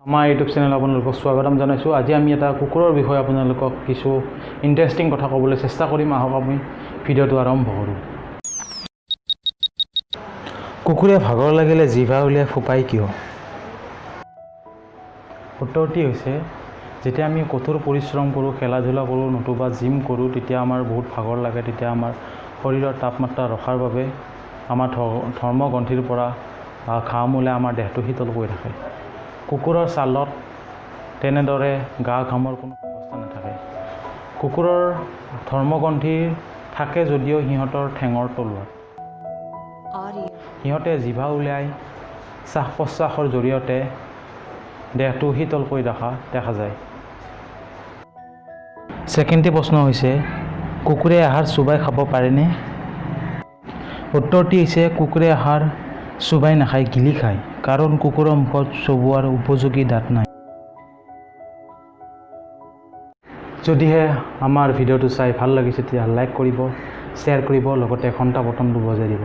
আমাৰ YouTube channel আপোনালোকক স্বাগতম জনাইছোঁ। আজি আমি এটা কুকুৰৰ বিষয়ে আপোনালোকক কিছু ইণ্টাৰেষ্টিং কথা ক'বলৈ চেষ্টা কৰিম। আহক আমি ভিডিঅ'টো আৰম্ভ কৰোঁ। কুকুৰে ভাগৰ লাগিলে জিভা উলিয়াই ফুপাই কিয়? উত্তৰটি হৈছে, যেতিয়া আমি কঠোৰ পৰিশ্ৰম কৰোঁ, খেলা ধূলা কৰোঁ, নতুবা জিম কৰোঁ, তেতিয়া আমাৰ বহুত ভাগৰ লাগে। তেতিয়া আমাৰ শৰীৰৰ তাপমাত্ৰা ৰখাৰ বাবে আমাৰ ধৰ্মগ্ৰন্থিৰ পৰা ঘাম ওলাই আমাৰ দেহটো শীতল কৰি থাকে। কুকুৰৰ ছালত তেনেদৰে গা ঘামৰ কোনো ব্যৱস্থা নাথাকে। কুকুৰৰ ধৰ্মগ্ৰন্থি থাকে যদিও সিহঁতৰ ঠেঙৰ তলুৱাত। সিহঁতে জিভা উলিয়াই শ্বাস প্ৰশ্বাসৰ জৰিয়তে দেহটো শীতল কৰি ৰখা দেখা যায়। ছেকেণ্ডটি প্ৰশ্ন হৈছে, কুকুৰে আহাৰ চোবাই খাব পাৰেনে? উত্তৰটি হৈছে, কুকুৰে আহাৰ চোবাই নাখায়, গিলি খায়। কাৰণ কুকুৰৰ মুখত চবোৱাৰ উপযোগী দাঁত নাই। যদিহে আমাৰ ভিডিঅ'টো চাই ভাল লাগিছে, তেতিয়া লাইক কৰিব, শ্বেয়াৰ কৰিব, লগতে ঘণ্টা বটনটো বজাই দিব।